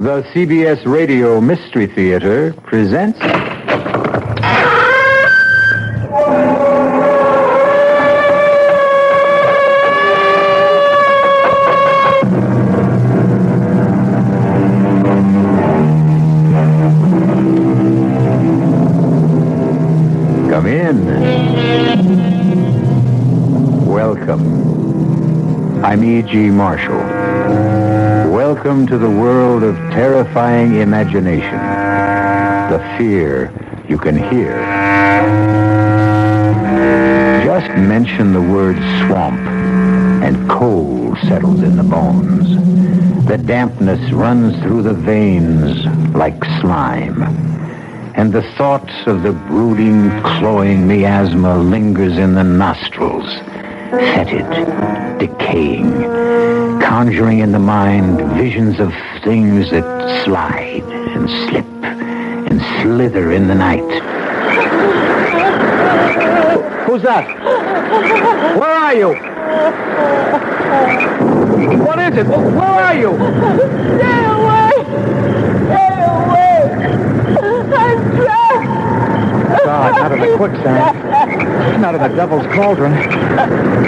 The CBS Radio Mystery Theater presents... Come in. Welcome. I'm E.G. Marshall. Welcome to the world of terrifying imagination. The fear you can hear. Just mention the word swamp, and cold settles in the bones. The dampness runs through the veins like slime. And the thought of the brooding, cloying miasma lingers in the nostrils, fetid, decaying, conjuring in the mind visions of things that slide and slip and slither in the night. Who's that? Where are you? What is it? Where are you? Stay away! Stay away! I'm trapped! God, not in the quicksand. Not in the devil's cauldron.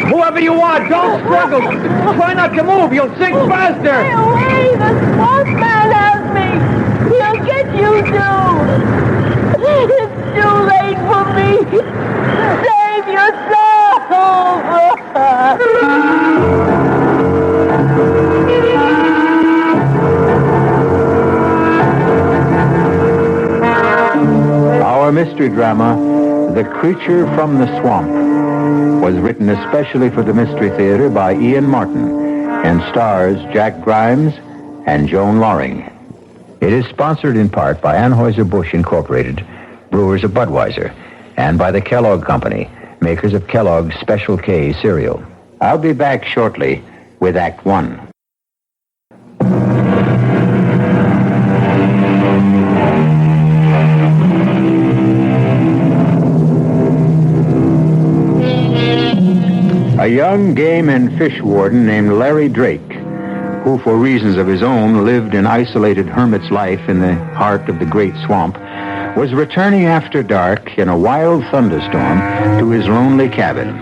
Whoever you are, don't struggle. Try not to move. You'll sink faster. Stay away! The swamp man has me! He'll get you too! It's too late for me! Save yourself! Our mystery drama, The Creature from the Swamp, was written especially for the Mystery Theater by Ian Martin and stars Jack Grimes and Joan Loring. It is sponsored in part by Anheuser-Busch Incorporated, brewers of Budweiser, and by the Kellogg Company, makers of Kellogg's Special K cereal. I'll be back shortly with Act One. A young game and fish warden named Larry Drake, who for reasons of his own lived an isolated hermit's life in the heart of the great swamp, was returning after dark in a wild thunderstorm to his lonely cabin.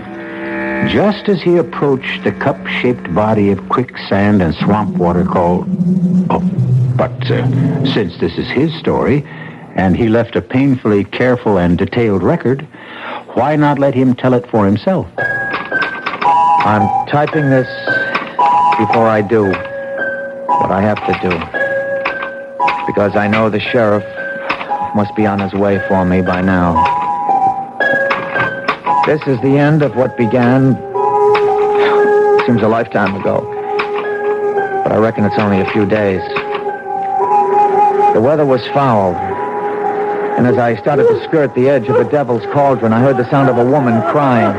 Just as he approached the cup-shaped body of quicksand and swamp water called... since this is his story, and he left a painfully careful and detailed record, why not let him tell it for himself? I'm typing this before I do what I have to do, because I know the sheriff must be on his way for me by now. This is the end of what began, seems a lifetime ago, but I reckon it's only a few days. The weather was foul, and as I started to skirt the edge of the devil's cauldron, I heard the sound of a woman crying.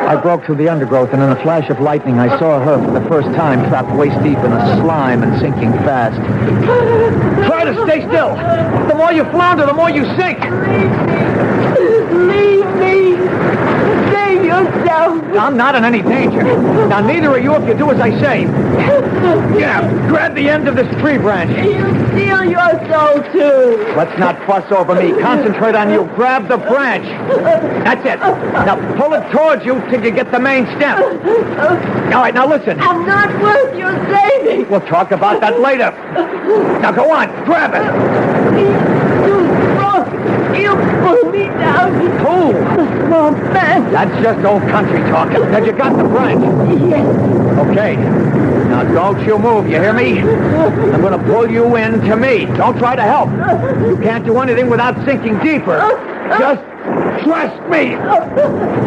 I broke through the undergrowth, and in a flash of lightning, I saw her for the first time trapped waist deep in the slime and sinking fast. Try to stay still. The more you flounder, the more you sink. Leave me! Save yourself! I'm not in any danger. Now, neither are you if you do as I say. Yeah, grab the end of this tree branch. You steal your soul, too. Let's not fuss over me. Concentrate on you. Grab the branch. That's it. Now, pull it towards you till you get the main stem. All right, now listen. I'm not worth your saving. We'll talk about that later. Now, go on. Grab it. He's too strong. He'll pull me down. Who? The swamp man. That's just old country talking. Have you got the branch? Yes. Okay. Now, don't you move, you hear me? I'm going to pull you in to me. Don't try to help. You can't do anything without sinking deeper. Just trust me.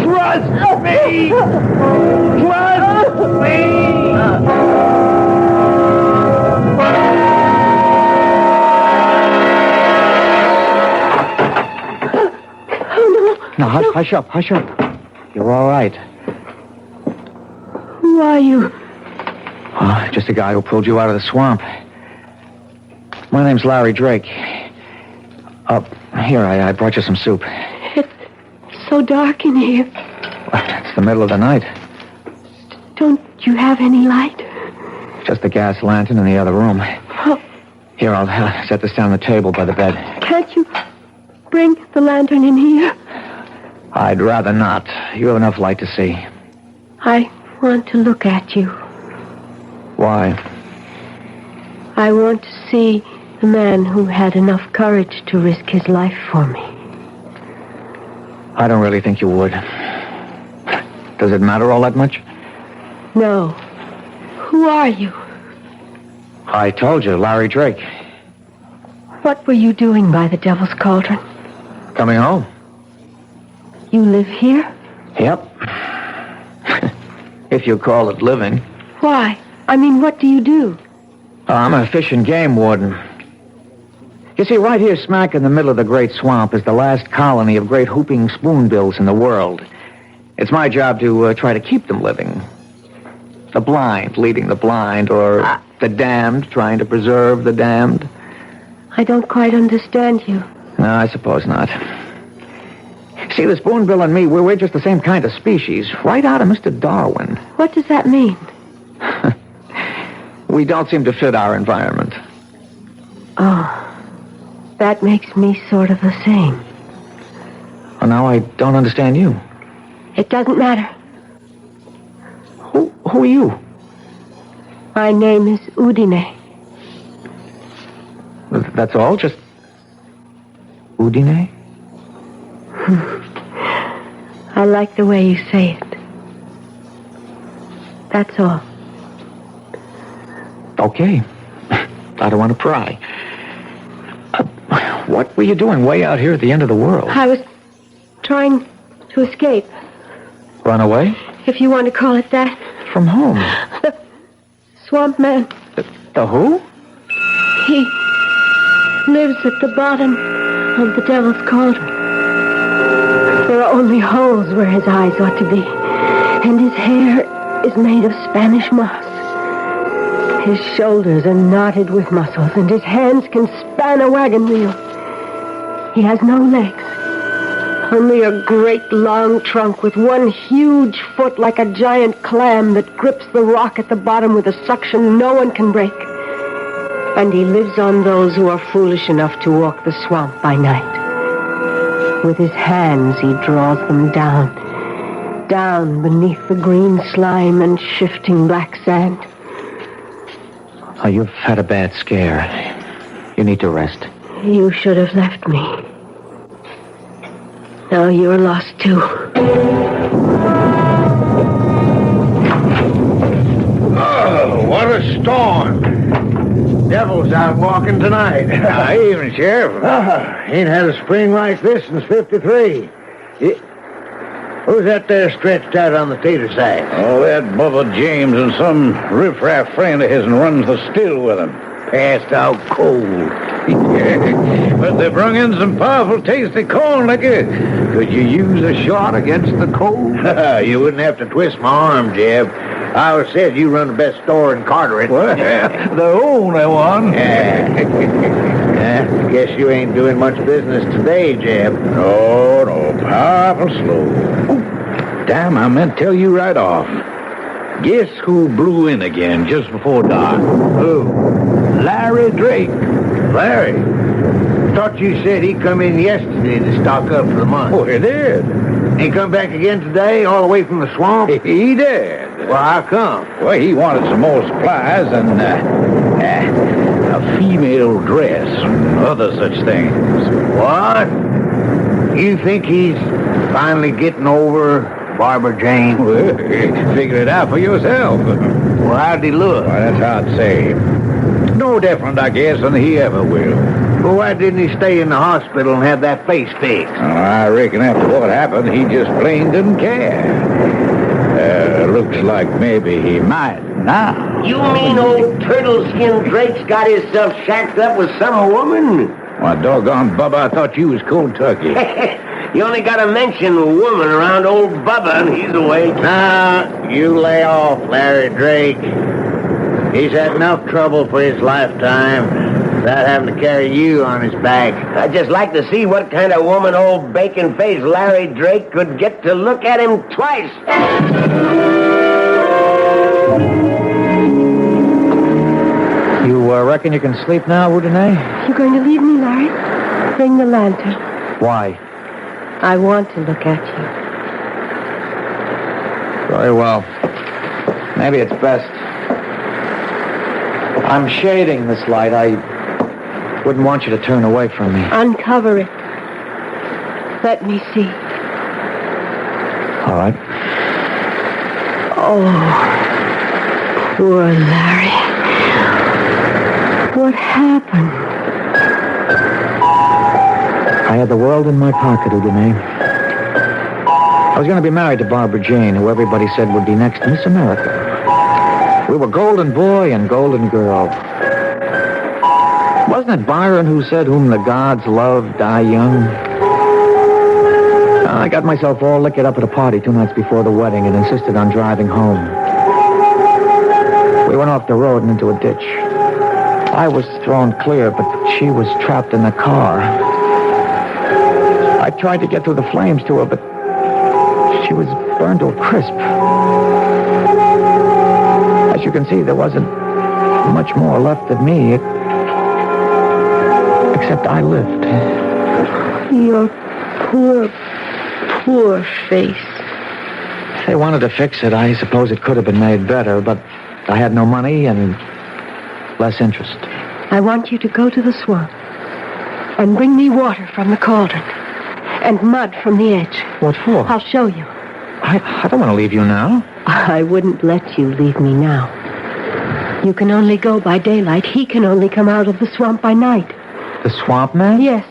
Trust me. Trust me. Now, hush up. You're all right. Who are you? Oh, just a guy who pulled you out of the swamp. My name's Larry Drake. Here, I brought you some soup. It's so dark in here. It's the middle of the night. Don't you have any light? Just the gas lantern in the other room. Oh, Here, I'll set this down on the table by the bed. Can't you bring the lantern in here? I'd rather not. You have enough light to see. I want to look at you. Why? I want to see the man who had enough courage to risk his life for me. I don't really think you would. Does it matter all that much? No. Who are you? I told you, Larry Drake. What were you doing by the Devil's Cauldron? Coming home. You live here? Yep. If you call it living. Why? I mean, what do you do? I'm a fish and game warden. You see, right here smack in the middle of the Great Swamp is the last colony of great whooping spoonbills in the world. It's my job to try to keep them living. The blind leading the blind, or the damned trying to preserve the damned. I don't quite understand you. No, I suppose not. See, the spoonbill and me, we're just the same kind of species, right out of Mr. Darwin. What does that mean? We don't seem to fit our environment. Oh, that makes me sort of the same. Well, now I don't understand you. It doesn't matter. Who are you? My name is Udine. That's all? Just Udine? I like the way you say it. That's all. Okay. I don't want to pry. What were you doing way out here at the end of the world? I was trying to escape, Run away? if you want to call it that. From home? The swamp man, The who? he lives at the bottom of the Devil's Cauldron. There are only holes where his eyes ought to be, and his hair is made of Spanish moss. His shoulders are knotted with muscles, and his hands can span a wagon wheel. He has no legs, only a great long trunk with one huge foot like a giant clam that grips the rock at the bottom with a suction no one can break. And he lives on those who are foolish enough to walk the swamp by night. With his hands, he draws them down beneath the green slime and shifting black sand. Oh, you've had a bad scare. You need to rest. You should have left me. Now you're lost, too. Oh, what a storm. Devil's out walking tonight. Evening, Sheriff. Ain't had a spring like this since 53. Who's that there stretched out on the tater sack? Oh, that Bubba James and some riffraff friend of his runs the still with him. Passed out cold. But they brung in some powerful tasty corn liquor. Could you use a shot against the cold? You wouldn't have to twist my arm, Jeb. I always said you run the best store in Carteret. Well, the only one. Yeah, guess you ain't doing much business today, Jeb. No, powerful slow. Oh, damn, I meant to tell you right off. Guess who blew in again just before dark? Who? Larry Drake. Larry? Thought you said he come in yesterday to stock up for the month. Oh, he did. He come back again today, all the way from the swamp? He did. Well, how come? Well, he wanted some more supplies and a female dress and other such things. What? You think he's finally getting over Barbara Jane? Well, figure it out for yourself. Well, how'd he look? Well, that's hard to say. No different, I guess, than he ever will. Well, why didn't he stay in the hospital and have that face fixed? Oh, I reckon after what happened, he just plain didn't care. Looks like maybe he might now. You mean old turtle-skinned Drake's got himself shacked up with some woman? Why, doggone Bubba, I thought you was cold turkey. You only got to mention a woman around old Bubba and he's awake. Now, you lay off, Larry Drake. He's had enough trouble for his lifetime without having to carry you on his back. I'd just like to see what kind of woman old bacon-faced Larry Drake could get to look at him twice. You You reckon you can sleep now, Udine? You going to leave me, Larry? Bring the lantern. Why? I want to look at you. Very well. Maybe it's best. I'm shading this light. I wouldn't want you to turn away from me. Uncover it. Let me see. All right. Oh, poor Larry. What happened? I had the world in my pocket, Udine. I was going to be married to Barbara Jane, who everybody said would be next Miss America. We were golden boy and golden girl. Wasn't it Byron who said, whom the gods love die young? I got myself all liquored up at a party 2 nights before the wedding and insisted on driving home. We went off the road and into a ditch. I was thrown clear, but she was trapped in the car. I tried to get through the flames to her, but she was burned to a crisp. As you can see, there wasn't much more left of me, except I lived. Your poor face. If they wanted to fix it, I suppose it could have been made better, but I had no money and less interest. I want you to go to the swamp and bring me water from the cauldron and mud from the edge. What for? I'll show you. I don't want to leave you now. I wouldn't let you leave me now. You can only go by daylight. He can only come out of the swamp by night. The swamp man? Yes.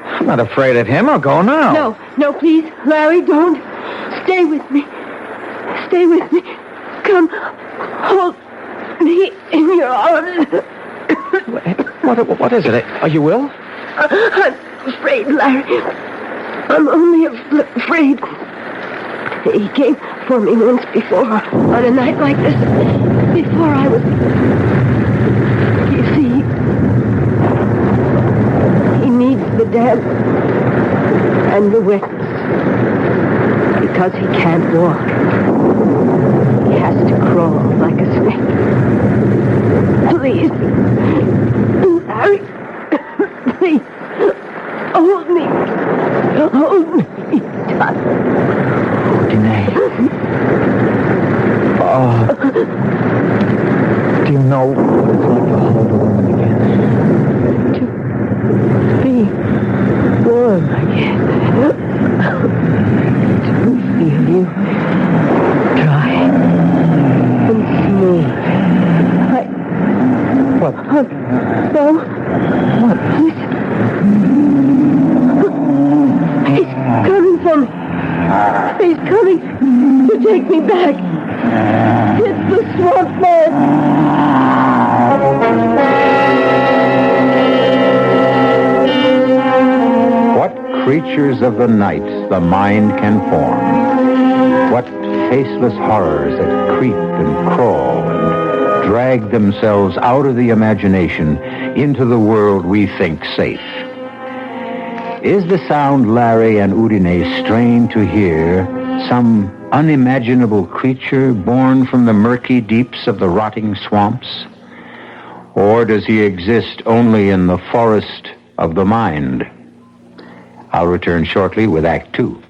I'm not afraid of him. I'll go now. No, please. Larry, don't. Stay with me. Stay with me. Come. Hold me in your arms. What is it? Are you ill? I'm afraid, Larry. I'm only afraid. He came for me once before on a night like this. Before I was... You see, he needs the damp and the wetness because he can't walk. He has to crawl like a snake. Please, Larry, please, hold me tight. Udine. Oh. Do you know what it's like to hold a woman again? To be warm again. To feel you dry and smooth. What? No. What? He's coming for me. He's coming to take me back. It's the swamp man. What creatures of the night the mind can form. What faceless horrors that creep and crawl and drag themselves out of the imagination into the world we think safe. Is the sound Larry and Udine strain to hear some unimaginable creature born from the murky deeps of the rotting swamps? Or does he exist only in the forest of the mind? I'll return shortly with Act 2.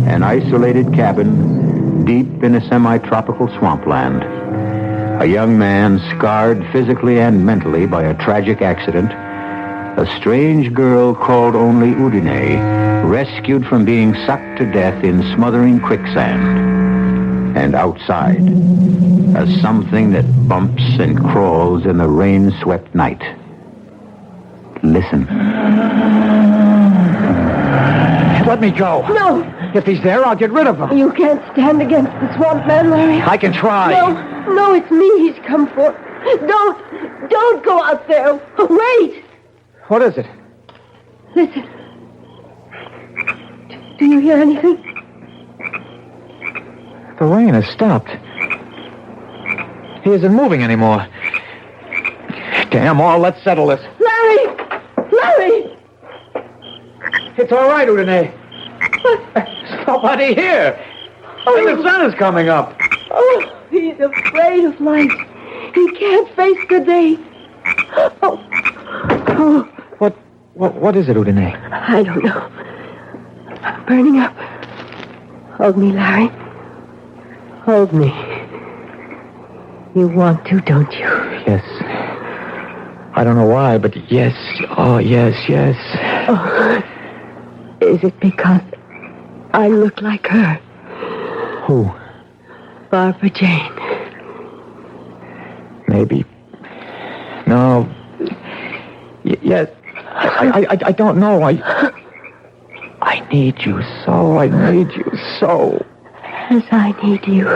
An isolated cabin deep in a semi-tropical swampland. A young man scarred physically and mentally by a tragic accident. A strange girl called only Udine, rescued from being sucked to death in smothering quicksand. And outside, a something that bumps and crawls in the rain-swept night. Listen. Let me go. No. If he's there, I'll get rid of him. You can't stand against the swamp man, Larry. I can try. No, it's me he's come for. Don't go out there. Wait. What is it? Listen. Do you hear anything? The rain has stopped. He isn't moving anymore. Damn all, let's settle this. Larry! It's all right, Udine. There's nobody here. And the sun is coming up. Oh, he's afraid of light. He can't face the day. Oh. What is it, Udine? I don't know. I'm burning up. Hold me, Larry. Hold me. You want to, don't you? Yes. I don't know why, but yes. Oh, yes. Oh. Is it because I look like her? Who? Barbara Jane. Maybe. No. Yes. I don't know. I need you so. I need you so. As I need you.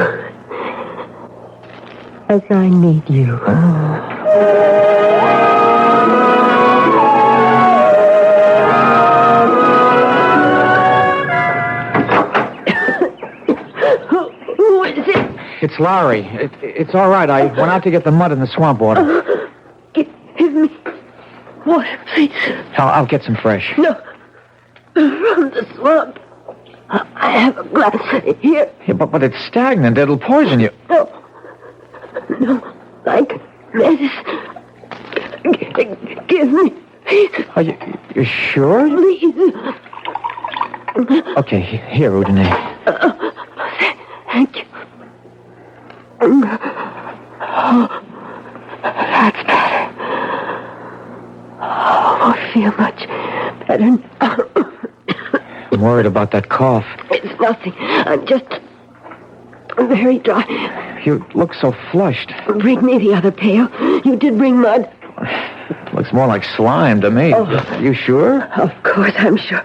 As I need you. Who is it? It's Larry. It's all right. I went out to get the mud in the swamp water. Give me water, please. I'll get some fresh. No. From the swamp. I have a glass here. Yeah, but it's stagnant. It'll poison you. No, like medicine. Give me, please. Are you sure? Please. Okay, here, Udine. Thank you. Oh, that's better. Oh, I feel much better now. I'm worried about that cough. It's nothing. I'm just very dry. You look so flushed. Bring me the other pail. You did bring mud. Looks more like slime to me. Oh. You sure? Of course, I'm sure.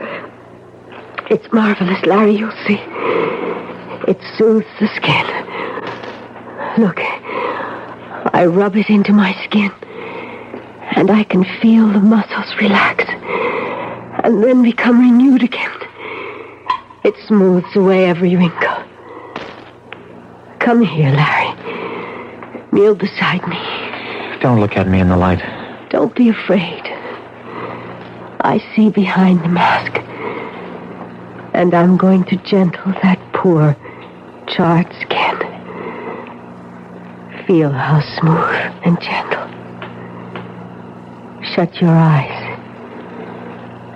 It's marvelous, Larry. You'll see. It soothes the skin. Look, I rub it into my skin, and I can feel the muscles relax, and then become renewed again. It smooths away every wrinkle. Come here, Larry. Kneel beside me. Don't look at me in the light. Don't be afraid. I see behind the mask. And I'm going to gentle that poor, charred skin. Feel how smooth and gentle. Shut your eyes.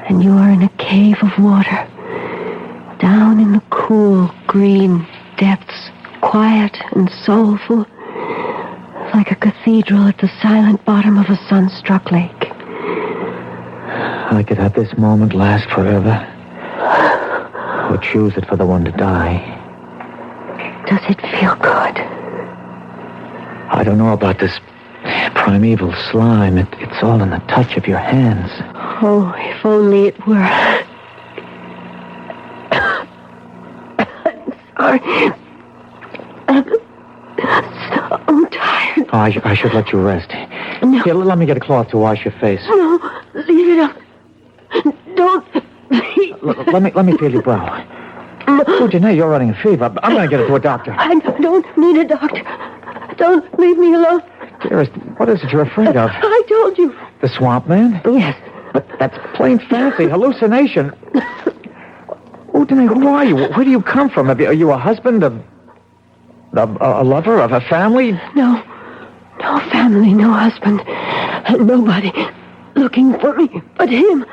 And you are in a cave of water. Down in the cool, green depths, quiet and soulful, like a cathedral at the silent bottom of a sun-struck lake. I could have this moment last forever. Or choose it for the one to die. Does it feel good? I don't know about this primeval slime. It's all in the touch of your hands. Oh, if only it were. I'm sorry. I'm tired. Oh, I should let you rest. No. Here, let me get a cloth to wash your face. No, leave it up. Don't. Let me feel your brow. No. Oh, Janae, you're running a fever. I'm going to get it to a doctor. I don't need a doctor. Don't leave me alone. Dearest, what is it you're afraid of? I told you. The swamp man? Yes. But that's plain fancy, hallucination. Oh, Janae, who are you? Where do you come from? Are you a husband, a lover, of a family? No. No family, no husband. And nobody looking for me but him.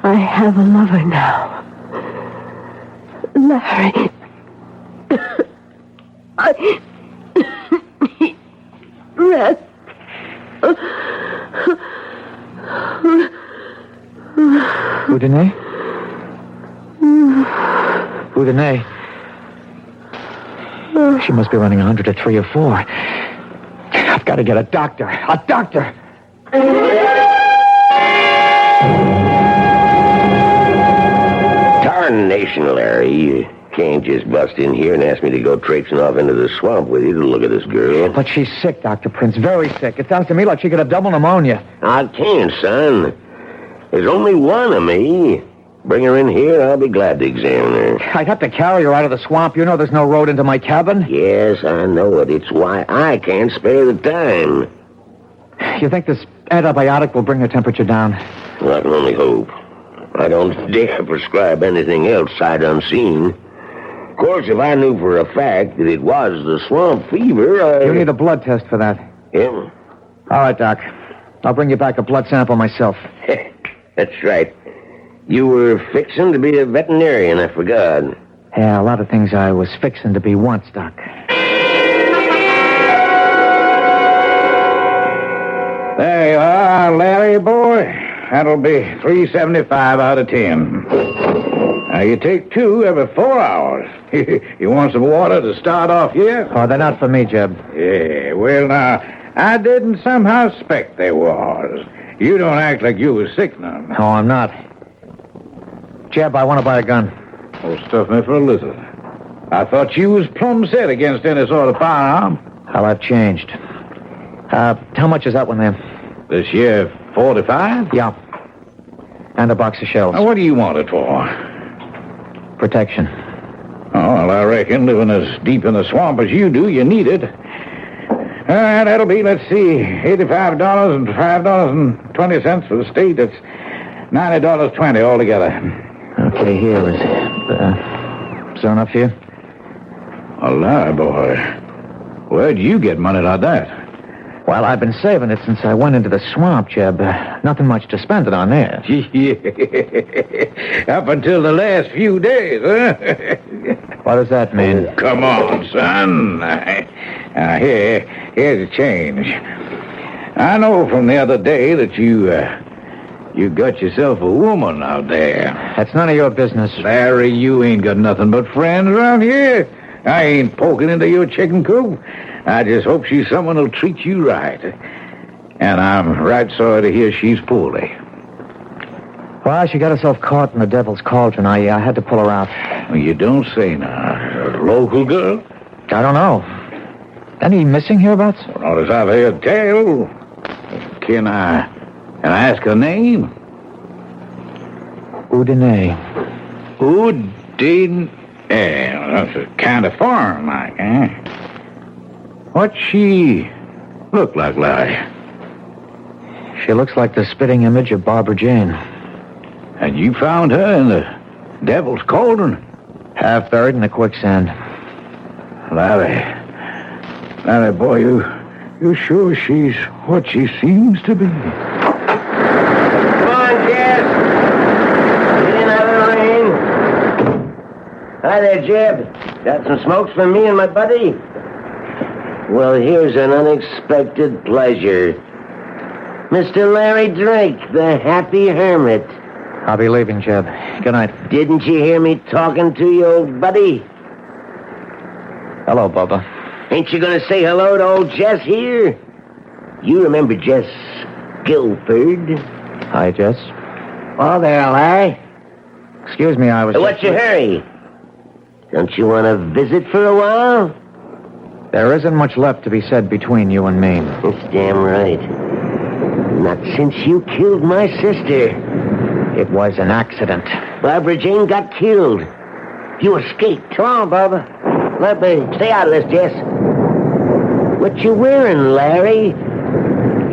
I have a lover now. Larry. I need rest. Udine? Udine? She must be running 100 to 3 or 4. I've got to get a doctor. A doctor! Tarnation, Larry. You can't just bust in here and ask me to go traipsing off into the swamp with you to look at this girl. But she's sick, Dr. Prince. Very sick. It sounds to me like she could have double pneumonia. I can't, son. There's only one of me. Bring her in here, I'll be glad to examine her. I'd have to carry her out of the swamp. You know there's no road into my cabin. Yes, I know it. It's why I can't spare the time. You think this antibiotic will bring the temperature down. Well, I can only hope. I don't dare prescribe anything else sight unseen. Of course, if I knew for a fact that it was the swamp fever, You need a blood test for that. Yeah? All right, Doc. I'll bring you back a blood sample myself. That's right. You were fixing to be a veterinarian, I forgot. Yeah, a lot of things I was fixing to be once, Doc. There you are, Larry, boy. That'll be $3.75 out of 10. Now, you take 2 every 4 hours. You want some water to start off here? Oh, they're not for me, Jeb. Yeah, well, now, I didn't somehow suspect they was. You don't act like you was sick none. No, I'm not. Jeb, I want to buy a gun. Oh, stuff me for a lizard. I thought you was plumb set against any sort of firearm. Well, I've changed. How much is that one there? This year, 45? Yeah. And a box of shells. Now, what do you want it for? Protection. Oh, well, I reckon living as deep in the swamp as you do, you need it. That'll be, let's see, $85 and $5.20 for the state. That's $90.20 altogether. Okay, here is there enough here? A lie, boy. Where'd you get money like that? Well, I've been saving it since I went into the swamp, Jeb. Nothing much to spend it on there. Up until the last few days, huh? What does that mean? Oh, come on, son. Here's a change. I know from the other day that you got yourself a woman out there. That's none of your business. Larry, you ain't got nothing but friends around here. I ain't poking into your chicken coop. I just hope she's someone who'll treat you right. And I'm right sorry to hear she's poorly. Well, she got herself caught in the devil's cauldron. I had to pull her out. Well, you don't say now. A local girl? I don't know. Any missing hereabouts? Not as I've heard tell. Can I ask her name? Udine. Udine. That's a kind of foreign, like, eh? What's she look like, Larry? She looks like the spitting image of Barbara Jane. And you found her in the devil's cauldron? Half buried in the quicksand. Larry, boy, you sure she's what she seems to be? Come on, Jeb. Get in out of the rain. Hi there, Jeb. Got some smokes for me and my buddy? Well, here's an unexpected pleasure. Mr. Larry Drake, the happy hermit. I'll be leaving, Jeb. Good night. Didn't you hear me talking to you, old buddy? Hello, Bubba. Ain't you gonna say hello to old Jess here? You remember Jess Guilford? Hi, Jess. Oh, there, Larry. Excuse me, I was... What's your hurry? Don't you want to visit for a while? There isn't much left to be said between you and me. That's damn right. Not since you killed my sister. It was an accident. Barbara Jane got killed. You escaped. Come on, Barbara. Let me stay out of this, Jess. What you wearing, Larry?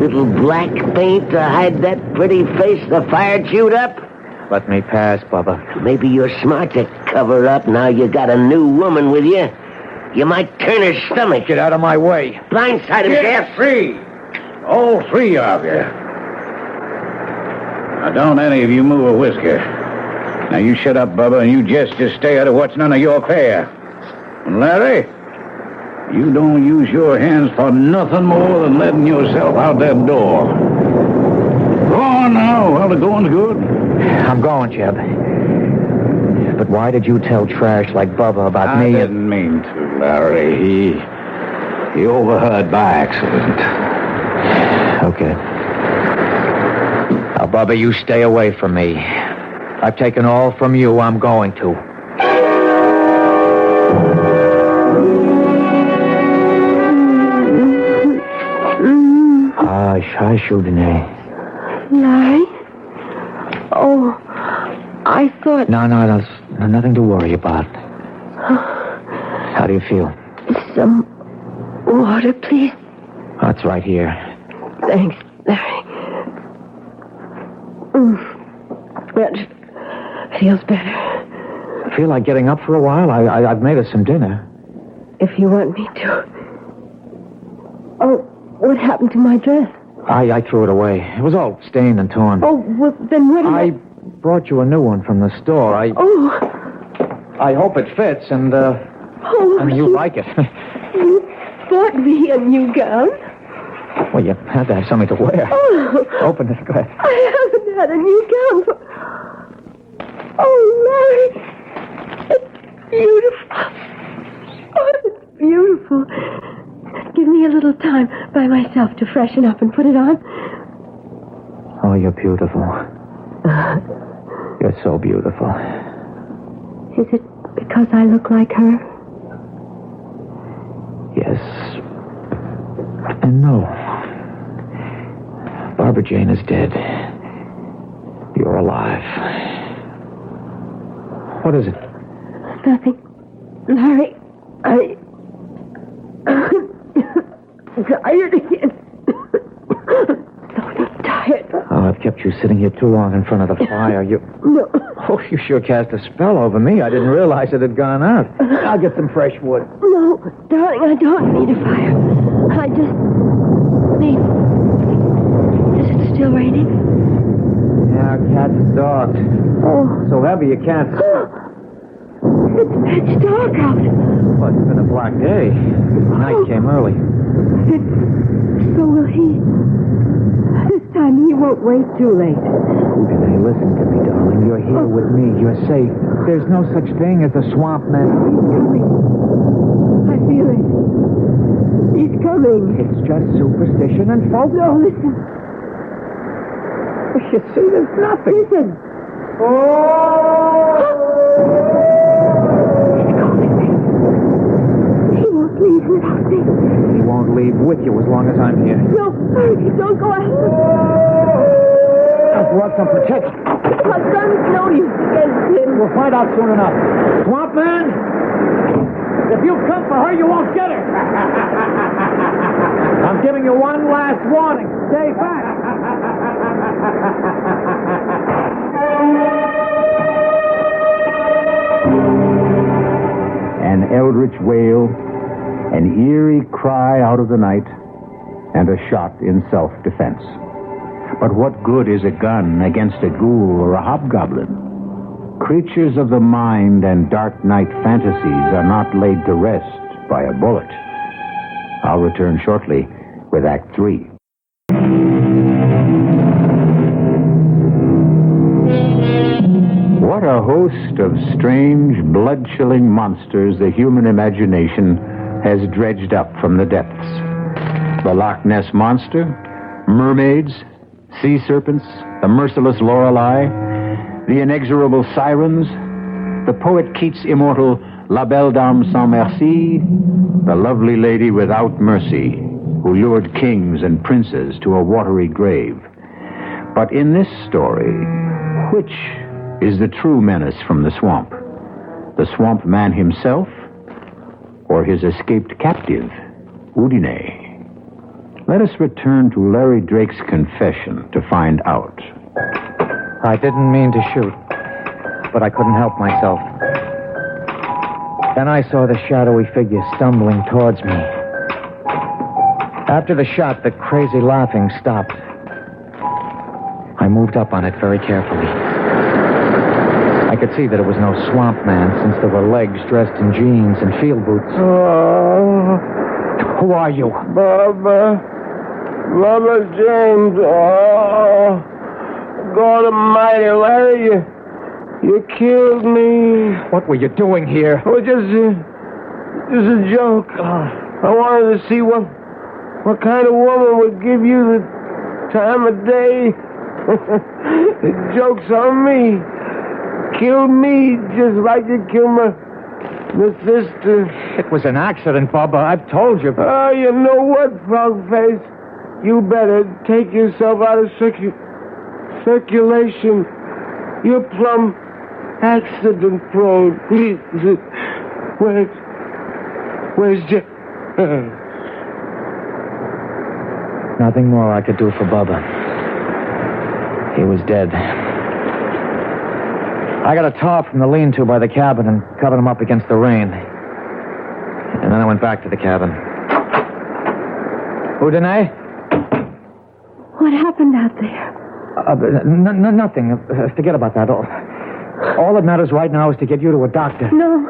Little black paint to hide that pretty face the fire chewed up? Let me pass, Bubba. Maybe you're smart to cover up now you got a new woman with you. You might turn her stomach. Get out of my way. Blindside him, Jeff. Free. All 3 of you. Now, don't any of you move a whisker. Now, you shut up, Bubba, and you just stay out of what's none of your affair. And Larry, you don't use your hands for nothing more than letting yourself out that door. Go on now. Well, the going's good. I'm going, Jeb. But why did you tell trash like Bubba about me? I didn't mean to, Larry. He overheard by accident. Okay. Now, Bubba, you stay away from me. I've taken all from you. I'm going to. Hush, Udine. Larry? Oh, I thought... No, there's nothing to worry about. How do you feel? Some water, please. Oh, it's right here. Thanks, Larry. That feels better. Feel like getting up for a while? I've made us some dinner. If you want me to. Oh, what happened to my dress? I threw it away. It was all stained and torn. Oh, well, then what I brought you a new one from the store. Oh. I hope it fits, and you like it. You bought me a new gown? Well, you had to have something to wear. Oh. Open it, go ahead. I haven't had a new gown for... Oh, Larry. It's beautiful. Oh, it's beautiful. Give me a little time by myself to freshen up and put it on. Oh, you're beautiful. You're so beautiful. Is it because I look like her? Yes. And no. Barbara Jane is dead. You're alive. What is it? Nothing. Larry, tired again. So tired. Oh, I've kept you sitting here too long in front of the fire. No. Oh, you sure cast a spell over me. I didn't realize it had gone out. I'll get some fresh wood. No, darling, I don't need a fire. I just need... Is it still raining? Yeah, cats and dogs. Oh. So heavy you can't... It's pitch dark out. Well, it's been a black day. Night came early. So will he. This time he won't wait too late. Udine, listen to me, darling. You're here with me. You're safe. There's no such thing as a swamp man. He's coming. I feel it. He's coming. It's just superstition and folk. No, listen. You see, there's nothing. Listen. He won't leave without me. He won't leave with you as long as I'm here. No, don't go after him. I've brought some protection. My gun's no use against him. We'll find out soon enough. Swamp man, if you come for her, you won't get her. I'm giving you one last warning. Stay back. An eldritch wail, an eerie cry out of the night, and a shot in self-defense. But what good is a gun against a ghoul or a hobgoblin? Creatures of the mind and dark night fantasies are not laid to rest by a bullet. I'll return shortly with Act 3. What a host of strange, blood-chilling monsters the human imagination has dredged up from the depths. The Loch Ness Monster, mermaids, sea serpents, the merciless Lorelei, the inexorable sirens, the poet Keats' immortal La Belle Dame sans Merci, the lovely lady without mercy who lured kings and princes to a watery grave. But in this story, which is the true menace from the swamp? The swamp man himself, or his escaped captive, Udine? Let us return to Larry Drake's confession to find out. I didn't mean to shoot, but I couldn't help myself. Then I saw the shadowy figure stumbling towards me. After the shot, the crazy laughing stopped. I moved up on it very carefully. I could see that it was no swamp man, since there were legs dressed in jeans and field boots. Who are you? Barbara James. Oh, God almighty, Larry, you killed me. What were you doing here? Oh, just a joke. I wanted to see what kind of woman would give you the time of day. The joke's on me. Kill me just like you killed my sister. It was an accident, Bubba. I've told you. Oh, you know what, frog face? You better take yourself out of circulation. You're plumb accident prone. Where's Jeff? Nothing more I could do for Bubba. He was dead. I got a tarp from the lean-to by the cabin and covered him up against the rain. And then I went back to the cabin. Udine? What happened out there? Nothing. Forget about that. All that matters right now is to get you to a doctor. No.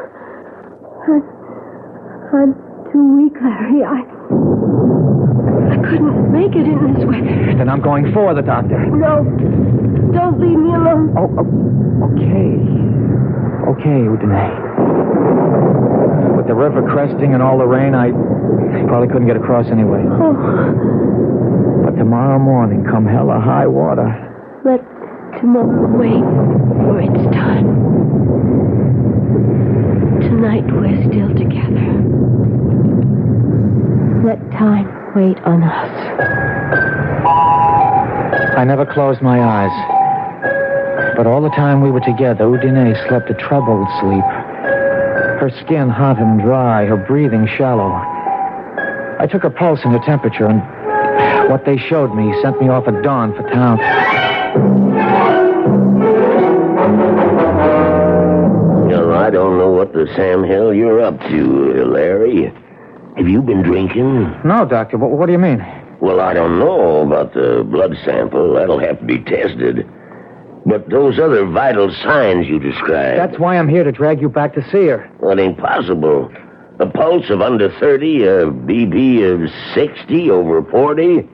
I'm too weak, Larry. I couldn't make it in this weather. Then I'm going for the doctor. No. Don't leave me alone. Okay. Okay, Udine. With the river cresting and all the rain, I probably couldn't get across anyway. Oh. But tomorrow morning, come hell or high water. Let tomorrow wait for its time. Tonight we're still together. Let time wait on us. I never closed my eyes. But all the time we were together, Udine slept a troubled sleep. Her skin hot and dry, her breathing shallow. I took her pulse and her temperature, and what they showed me sent me off at dawn for town. Well, I don't know what the Sam hell you're up to, Larry. Have you been drinking? No, Doctor. What do you mean? Well, I don't know about the blood sample. That'll have to be tested. But those other vital signs you described... That's why I'm here, to drag you back to see her. Well, it ain't possible. A pulse of under 30, a BP of 60 over 40,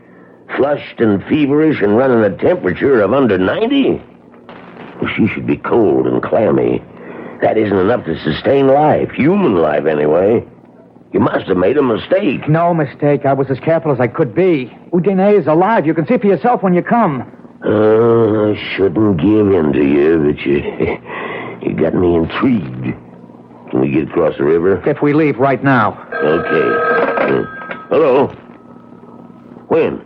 flushed and feverish and running a temperature of under 90? Well, she should be cold and clammy. That isn't enough to sustain life, human life anyway. You must have made a mistake. No mistake. I was as careful as I could be. Udine is alive. You can see for yourself when you come. I shouldn't give in to you, but you got me intrigued. Can we get across the river? If we leave right now. Okay. Hello? When?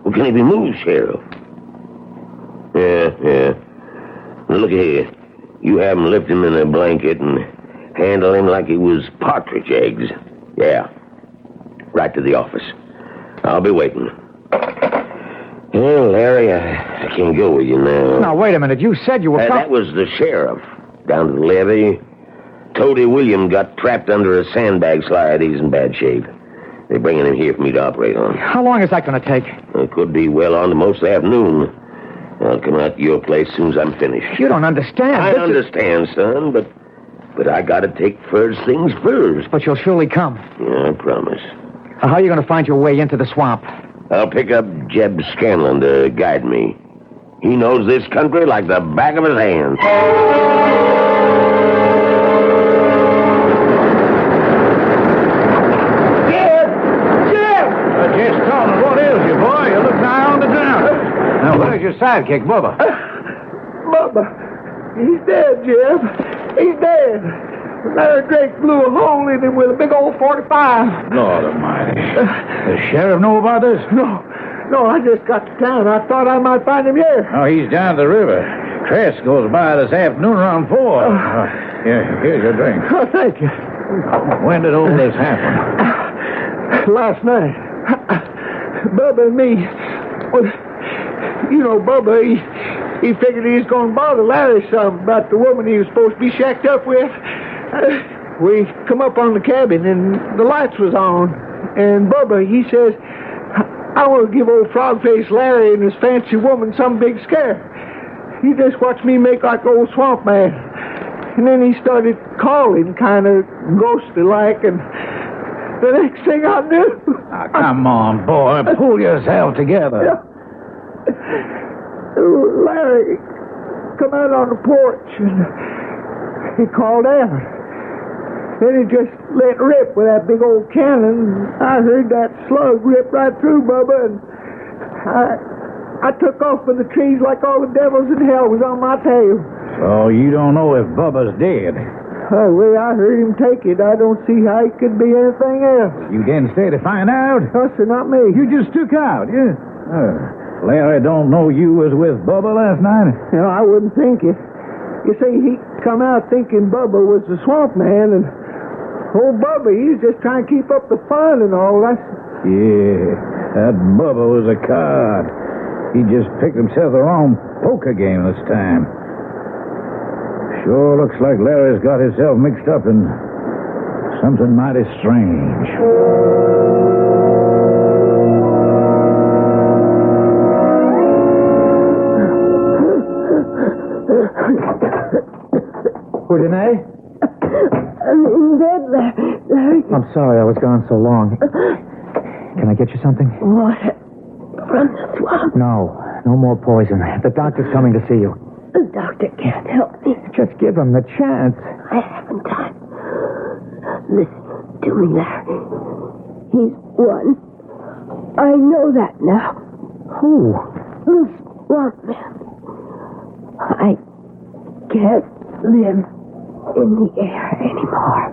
Well, can he be moved, Sheriff? Yeah. Now, look here. You have him lift him in a blanket and handle him like he was partridge eggs. Yeah. Right to the office. I'll be waiting. Well, Larry, I can't go with you now. Now, wait a minute. You said you were... That was the sheriff. Down to the levee. Toady William got trapped under a sandbag slide. He's in bad shape. They're bringing him here for me to operate on. How long is that going to take? It could be well on to most of the afternoon. I'll come out to your place as soon as I'm finished. You don't understand. I understand, son, but I gotta take first things first. But you'll surely come. Yeah, I promise. How are you going to find your way into the swamp? I'll pick up Jeb Scanlon to guide me. He knows this country like the back of his hand. Just calling. What ails you, boy? You look nigh on the ground. Now, where's your sidekick, Bubba? Bubba, he's dead, Jeb. He's dead. Larry Drake blew a hole in him with a big old 45. Lord almighty. The sheriff know about this? No, I just got to town. I thought I might find him here. Oh, he's down the river. Cress goes by this afternoon around 4. Here, here's your drink. Oh, thank you. When did all this happen? Last night. Bubba and me. Well, you know, Bubba, he figured he was going to bother Larry some about the woman he was supposed to be shacked up with. We come up on the cabin, and the lights was on. And Bubba, he says, I want to give old frog-faced Larry and his fancy woman some big scare. He just watched me make like old swamp man. And then he started calling, kind of ghostly-like, and the next thing I knew... Oh, come on, boy. Pull yourself together. Larry come out on the porch, and he called out. Then he just let rip with that big old cannon. I heard that slug rip right through Bubba, and I took off for the trees like all the devils in hell was on my tail. So you don't know if Bubba's dead? Oh, the way I heard him take it, I don't see how it could be anything else. You didn't stay to find out? No, sir, not me. You just took out, yeah? Larry don't know you was with Bubba last night? No, I wouldn't think it. You see, he come out thinking Bubba was the swamp man, and old Bubba, he's just trying to keep up the fun and all that. Yeah, that Bubba was a card. He just picked himself the wrong poker game this time. Sure looks like Larry's got himself mixed up in something mighty strange. Danae? I'm in bed, Larry. I'm sorry I was gone so long. Can I get you something? Water from the swamp. No more poison. The doctor's coming to see you. The doctor can't help me. Just give him the chance. I haven't time. Listen to me, Larry. He's won. I know that now. Who? The swamp man. I can't live in the air anymore.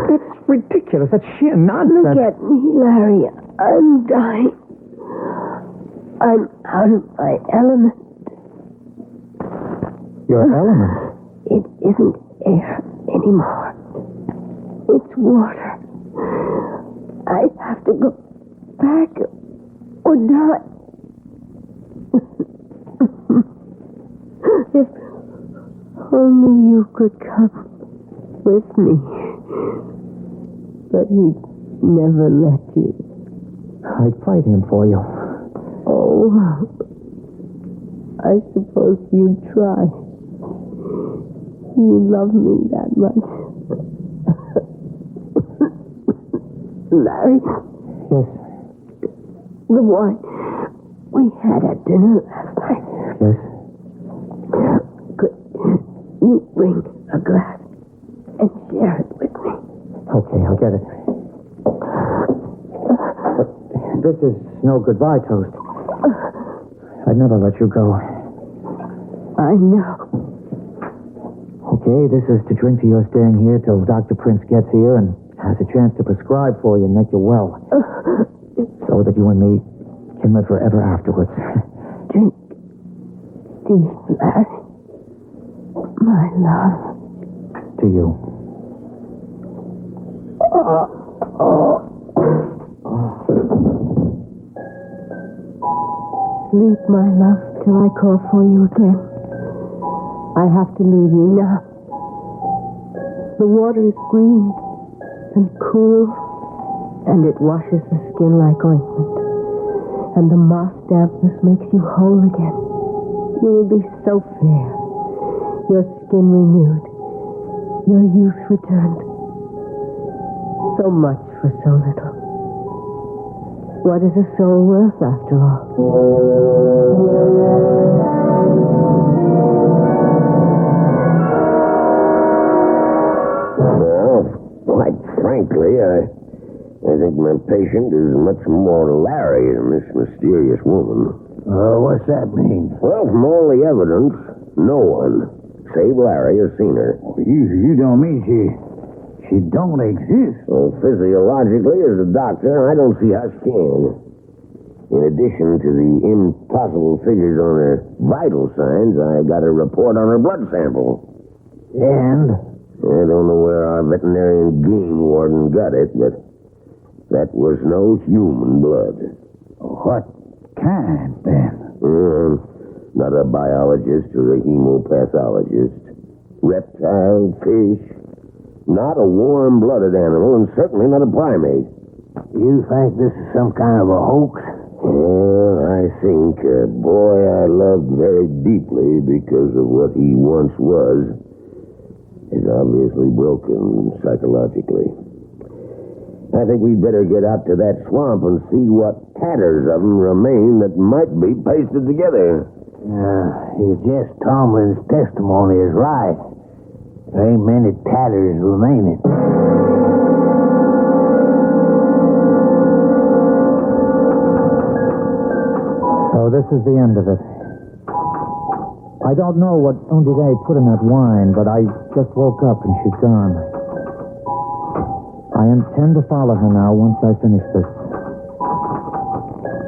That's ridiculous. That's sheer nonsense. Look at me, Larry. I'm dying. I'm out of my element. Your element? It isn't air anymore. It's water. I have to go back or die. If only you could come with me. But he'd never let you. I'd fight him for you. Oh, I suppose you'd try. You love me that much. Larry? Yes. The one we had at dinner last night. Yes. Could you bring a glass and share it with me? Okay, I'll get it. But this is no goodbye toast. I'd never let you go. I know. Okay, this is to drink to your staying here till Dr. Prince gets here and has a chance to prescribe for you and make you well. So that you and me can live forever afterwards. Drink deep, Larry. My love. To you. Sleep, my love, till I call for you again. I have to leave you now. The water is green and cool, and it washes the skin like ointment. And the moss dampness makes you whole again. You will be so fair, your skin renewed, your youth returned. So much for so little. What is a soul worth, after all? Well, quite frankly, I think my patient is much more Larry than this mysterious woman. What's that mean? Well, from all the evidence, no one, save Larry, has seen her. You don't mean she don't exist? Well, physiologically, as a doctor, I don't see how she can. In addition to the impossible figures on her vital signs, I got a report on her blood sample. And? I don't know where our veterinarian game warden got it, but that was no human blood. What kind, then? Not a biologist or a hemopathologist. Reptile, fish. Not a warm-blooded animal, and certainly not a primate. You think this is some kind of a hoax? Well, I think a boy I loved very deeply because of what he once was is obviously broken psychologically. I think we'd better get out to that swamp and see what tatters of them remain that might be pasted together. If Jess Tomlin's testimony is right, there ain't many tatters remaining. So this is the end of it. I don't know what Undide put in that wine, but I just woke up and she's gone. I intend to follow her now once I finish this.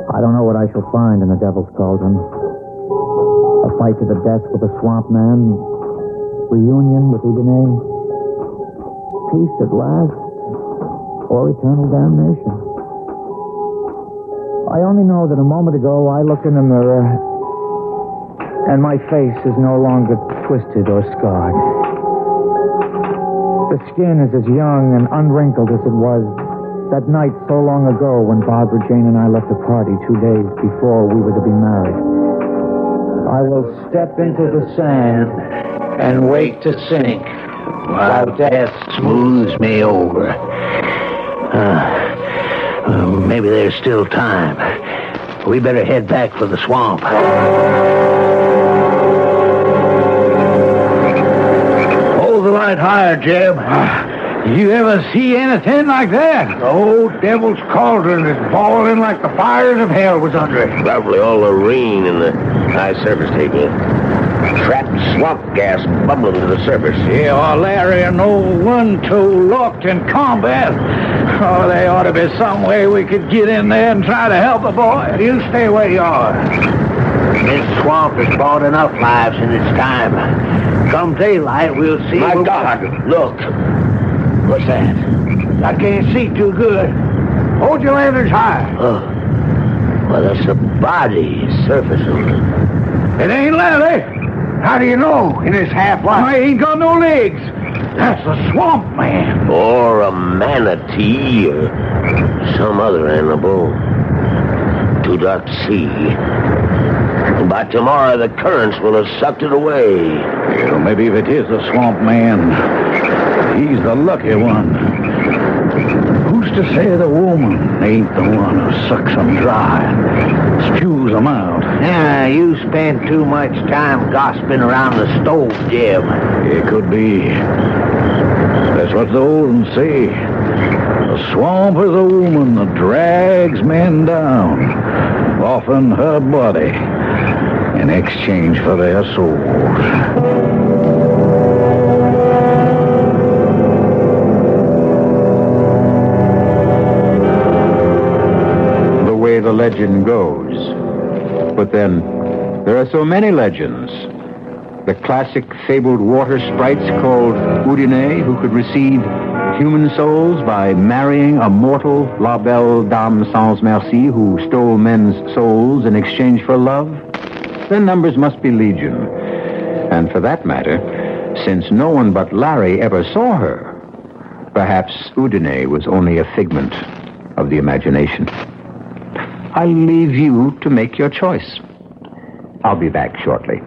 I don't know what I shall find in the Devil's Cauldron. A fight to the death with the swamp man, reunion with Udine, peace at last, or eternal damnation. I only know that a moment ago I looked in the mirror and my face is no longer twisted or scarred. The skin is as young and unwrinkled as it was that night so long ago when Barbara Jane and I left the party 2 days before we were to be married. I will step into the sand and wait to sink while death Smooths me over. Maybe there's still time. We better head back for the swamp. Hold the light higher, Jeb. You ever see anything like that? The old devil's cauldron is boiling like the fires of hell was under it. Probably all the rain and the high surface taking. Trapped swamp gas bubbling to the surface. Yeah, Larry and old One-Toe locked in combat. Oh, there ought to be some way we could get in there and try to help the boy. You stay where you are. This swamp has brought enough lives in its time. Come daylight, we'll see. My God, look. What's that? I can't see too good. Hold your lanterns high. Oh. Well, that's a body surfacing. It ain't Larry. How do you know in his half-life? He ain't got no legs. That's a swamp man. Or a manatee or some other animal. Too dark to see. And by tomorrow, the currents will have sucked it away. Well, maybe if it is a swamp man, he's the lucky one. Who's to say the woman ain't the one who sucks them dry and spews them out? Yeah, you spend too much time gossiping around the stove, Jim. It could be. That's what the old ones say. The swamp is a woman that drags men down, often her body, in exchange for their souls. The legend goes. But then, there are so many legends. The classic fabled water sprites called Udine, who could receive human souls by marrying a mortal La Belle Dame Sans Merci who stole men's souls in exchange for love. Their numbers must be legion. And for that matter, since no one but Larry ever saw her, perhaps Udine was only a figment of the imagination. I'll leave you to make your choice. I'll be back shortly.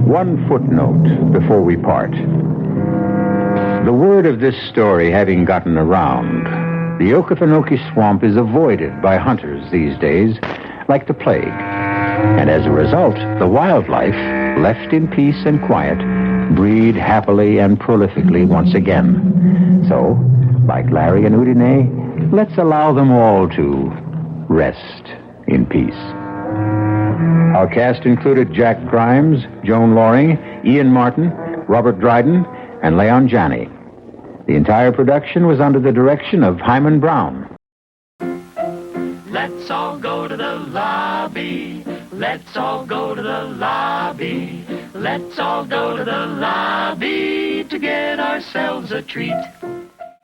One footnote before we part. The word of this story having gotten around, the Okefenokee Swamp is avoided by hunters these days like the plague. And as a result, the wildlife, left in peace and quiet, breed happily and prolifically once again. So, like Larry and Udine, let's allow them all to rest in peace. Our cast included Jack Grimes, Joan Loring, Ian Martin, Robert Dryden, and Leon Janney. The entire production was under the direction of Hyman Brown. Let's all go to the lobby. Let's all go to the lobby. Let's all go to the lobby to get ourselves a treat.